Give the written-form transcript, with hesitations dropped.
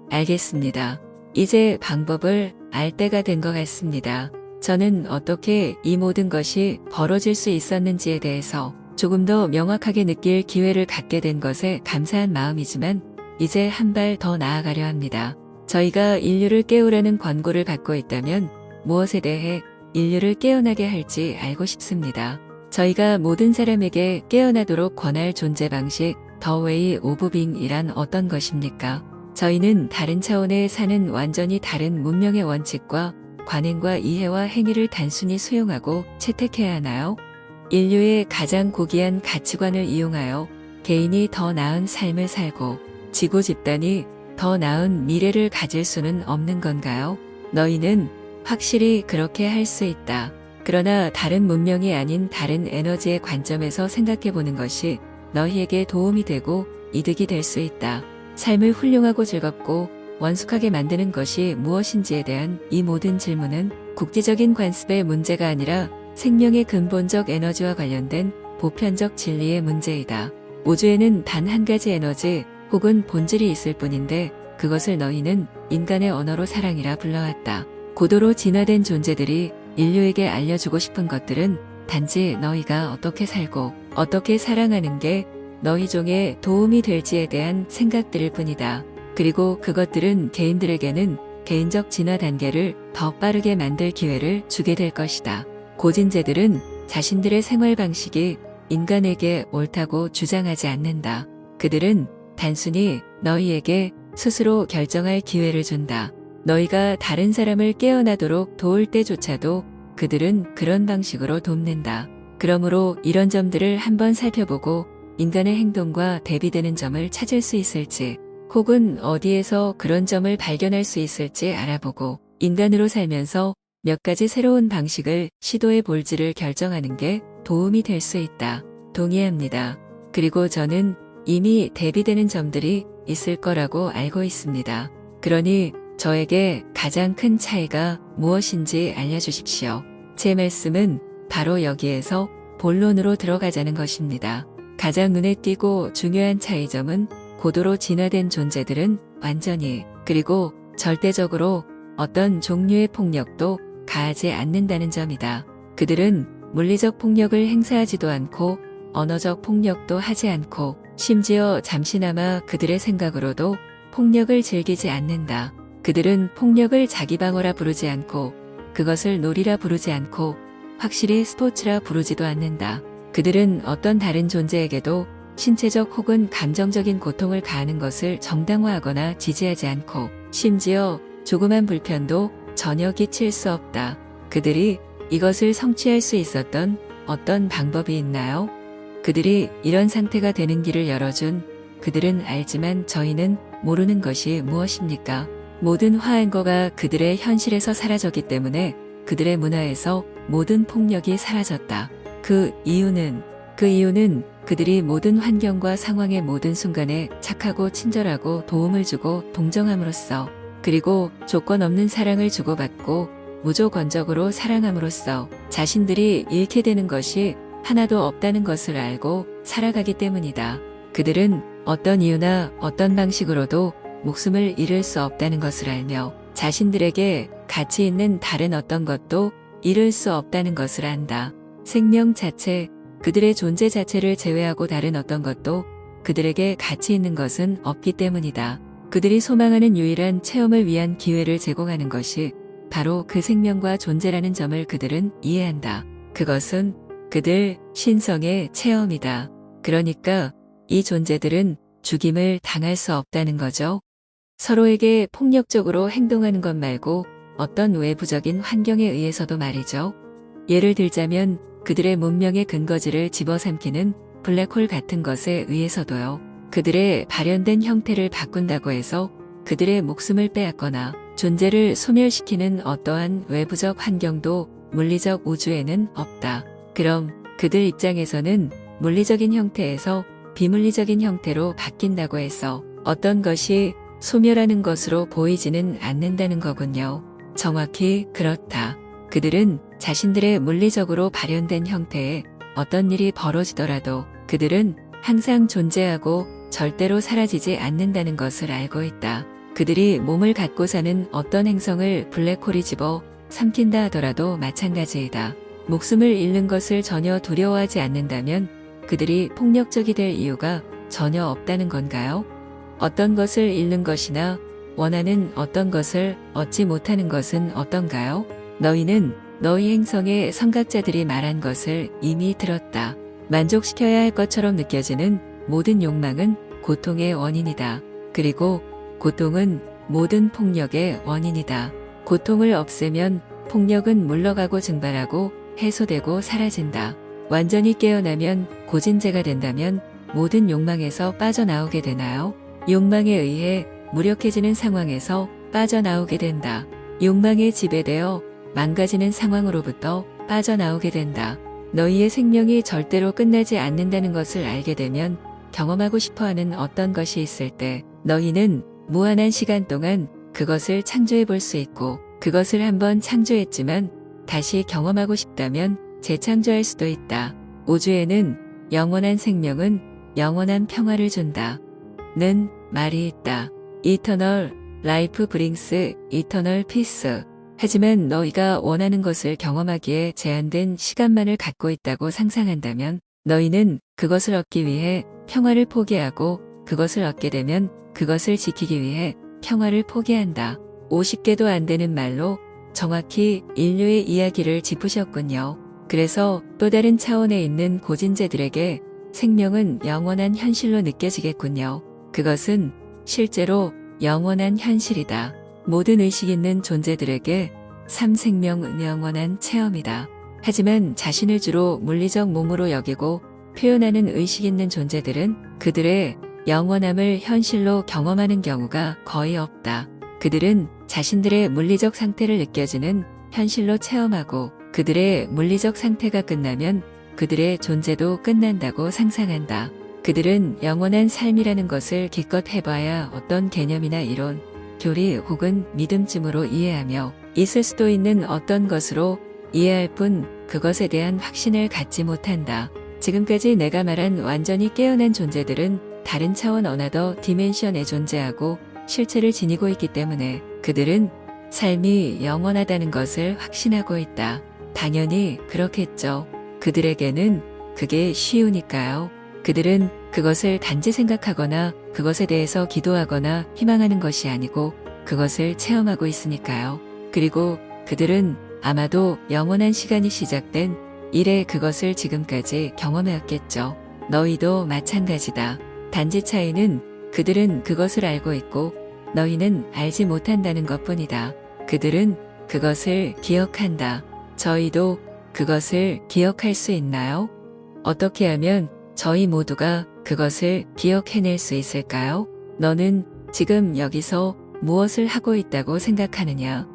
알겠습니다. 이제 방법을 알 때가 된 것 같습니다. 저는 어떻게 이 모든 것이 벌어질 수 있었는지에 대해서 조금 더 명확하게 느낄 기회를 갖게 된 것에 감사한 마음이지만 이제 한 발 더 나아가려 합니다. 저희가 인류를 깨우라는 권고를 받고 있다면 무엇에 대해 인류를 깨어나게 할지 알고 싶습니다. 저희가 모든 사람에게 깨어나도록 권할 존재 방식, The Way of Being이란 어떤 것입니까? 저희는 다른 차원에 사는 완전히 다른 문명의 원칙과 관행과 이해와 행위를 단순히 수용하고 채택해야 하나요? 인류의 가장 고귀한 가치관을 이용하여 개인이 더 나은 삶을 살고 지구 집단이 더 나은 미래를 가질 수는 없는 건가요? 너희는 확실히 그렇게 할 수 있다. 그러나 다른 문명이 아닌 다른 에너지의 관점에서 생각해보는 것이 너희에게 도움이 되고 이득이 될 수 있다. 삶을 훌륭하고 즐겁고 원숙하게 만드는 것이 무엇인지에 대한 이 모든 질문은 국제적인 관습의 문제가 아니라 생명의 근본적 에너지와 관련된 보편적 진리의 문제이다. 우주에는 단 한 가지 에너지 혹은 본질이 있을 뿐인데 그것을 너희는 인간의 언어로 사랑이라 불러왔다. 고도로 진화된 존재들이 인류에게 알려주고 싶은 것들은 단지 너희가 어떻게 살고 어떻게 사랑하는 게 너희 종에 도움이 될지에 대한 생각들일 뿐이다. 그리고 그것들은 개인들에게는 개인적 진화 단계를 더 빠르게 만들 기회를 주게 될 것이다. 고진제들은 자신들의 생활 방식이 인간에게 옳다고 주장하지 않는다. 그들은 단순히 너희에게 스스로 결정할 기회를 준다. 너희가 다른 사람을 깨어나도록 도울 때조차도 그들은 그런 방식으로 돕는다. 그러므로 이런 점들을 한번 살펴보고 인간의 행동과 대비되는 점을 찾을 수 있을지 혹은 어디에서 그런 점을 발견할 수 있을지 알아보고 인간으로 살면서 몇 가지 새로운 방식을 시도해 볼지를 결정하는 게 도움이 될 수 있다. 동의합니다. 그리고 저는 이미 대비되는 점들이 있을 거라고 알고 있습니다. 그러니 저에게 가장 큰 차이가 무엇인지 알려주십시오. 제 말씀은 바로 여기에서 본론으로 들어가자는 것입니다. 가장 눈에 띄고 중요한 차이점은 고도로 진화된 존재들은 완전히 그리고 절대적으로 어떤 종류의 폭력도 가하지 않는다는 점이다. 그들은 물리적 폭력을 행사하지도 않고 언어적 폭력도 하지 않고 심지어 잠시나마 그들의 생각으로도 폭력을 즐기지 않는다. 그들은 폭력을 자기 방어라 부르지 않고 그것을 놀이라 부르지 않고 확실히 스포츠라 부르지도 않는다. 그들은 어떤 다른 존재에게도 신체적 혹은 감정적인 고통을 가하는 것을 정당화하거나 지지하지 않고 심지어 조그만 불편도 전혀 끼칠 수 없다. 그들이 이것을 성취할 수 있었던 어떤 방법이 있나요? 그들이 이런 상태가 되는 길을 열어준 그들은 알지만 저희는 모르는 것이 무엇입니까? 모든 화한거가 그들의 현실에서 사라졌기 때문에 그들의 문화에서 모든 폭력이 사라졌다. 그 이유는 그들이 모든 환경과 상황의 모든 순간에 착하고 친절하고 도움을 주고 동정함으로써 그리고 조건 없는 사랑을 주고받고 무조건적으로 사랑함으로써 자신들이 잃게 되는 것이 하나도 없다는 것을 알고 살아가기 때문이다. 그들은 어떤 이유나 어떤 방식으로도 목숨을 잃을 수 없다는 것을 알며 자신들에게 가치 있는 다른 어떤 것도 잃을 수 없다는 것을 안다. 생명 자체, 그들의 존재 자체를 제외하고 다른 어떤 것도 그들에게 가치 있는 것은 없기 때문이다. 그들이 소망하는 유일한 체험을 위한 기회를 제공하는 것이 바로 그 생명과 존재라는 점을 그들은 이해한다. 그것은 그들 신성의 체험이다. 그러니까 이 존재들은 죽임을 당할 수 없다는 거죠. 서로에게 폭력적으로 행동하는 것 말고 어떤 외부적인 환경에 의해서도 말이죠. 예를 들자면 그들의 문명의 근거지를 집어삼키는 블랙홀 같은 것에 의해서도요. 그들의 발현된 형태를 바꾼다고 해서 그들의 목숨을 빼앗거나 존재를 소멸시키는 어떠한 외부적 환경도 물리적 우주에는 없다. 그럼 그들 입장에서는 물리적인 형태에서 비물리적인 형태로 바뀐다고 해서 어떤 것이 소멸하는 것으로 보이지는 않는다는 거군요. 정확히 그렇다. 그들은 자신들의 물리적으로 발현된 형태에 어떤 일이 벌어지더라도 그들은 항상 존재하고 절대로 사라지지 않는다는 것을 알고 있다. 그들이 몸을 갖고 사는 어떤 행성을 블랙홀이 집어 삼킨다 하더라도 마찬가지이다. 목숨을 잃는 것을 전혀 두려워하지 않는다면 그들이 폭력적이 될 이유가 전혀 없다는 건가요? 어떤 것을 잃는 것이나 원하는 어떤 것을 얻지 못하는 것은 어떤가요? 너희는 너희 행성의 선각자들이 말한 것을 이미 들었다. 만족시켜야 할 것처럼 느껴지는 모든 욕망은 고통의 원인이다. 그리고 고통은 모든 폭력의 원인이다. 고통을 없애면 폭력은 물러가고 증발하고 해소되고 사라진다. 완전히 깨어나면 고진제가 된다면 모든 욕망에서 빠져나오게 되나요? 욕망에 의해 무력해지는 상황에서 빠져나오게 된다. 욕망에 지배되어 망가지는 상황으로부터 빠져나오게 된다. 너희의 생명이 절대로 끝나지 않는다는 것을 알게 되면 경험하고 싶어하는 어떤 것이 있을 때 너희는 무한한 시간 동안 그것을 창조해 볼 수 있고 그것을 한번 창조했지만 다시 경험하고 싶다면 재창조할 수도 있다. 우주에는 영원한 생명은 영원한 평화를 준다. 는 말이 있다. Eternal life brings eternal peace. 하지만 너희가 원하는 것을 경험하기에 제한된 시간만을 갖고 있다고 상상한다면 너희는 그것을 얻기 위해 평화를 포기하고 그것을 얻게 되면 그것을 지키기 위해 평화를 포기한다. 50개도 안 되는 말로 정확히 인류의 이야기를 짚으셨군요. 그래서 또 다른 차원에 있는 고진제들에게 생명은 영원한 현실로 느껴지겠군요. 그것은 실제로 영원한 현실이다. 모든 의식 있는 존재들에게 삶 생명은 영원한 체험이다. 하지만 자신을 주로 물리적 몸으로 여기고 표현하는 의식 있는 존재들은 그들의 영원함을 현실로 경험하는 경우가 거의 없다. 그들은 자신들의 물리적 상태를 느껴지는 현실로 체험하고 그들의 물리적 상태가 끝나면 그들의 존재도 끝난다고 상상한다. 그들은 영원한 삶이라는 것을 기껏 해봐야 어떤 개념이나 이론, 교리 혹은 믿음쯤으로 이해하며 있을 수도 있는 어떤 것으로 이해할 뿐 그것에 대한 확신을 갖지 못한다. 지금까지 내가 말한 완전히 깨어난 존재들은 다른 차원 어나더 디멘션에 존재하고 실체를 지니고 있기 때문에 그들은 삶이 영원하다는 것을 확신하고 있다. 당연히 그렇겠죠. 그들에게는 그게 쉬우니까요. 그들은 그것을 단지 생각하거나 그것에 대해서 기도하거나 희망하는 것이 아니고 그것을 체험하고 있으니까요. 그리고 그들은 아마도 영원한 시간이 시작된 이래 그것을 지금까지 경험해왔겠죠. 너희도 마찬가지다. 단지 차이는 그들은 그것을 알고 있고 너희는 알지 못한다는 것뿐이다. 그들은 그것을 기억한다. 저희도 그것을 기억할 수 있나요? 어떻게 하면 저희 모두가 그것을 기억해낼 수 있을까요? 너는 지금 여기서 무엇을 하고 있다고 생각하느냐?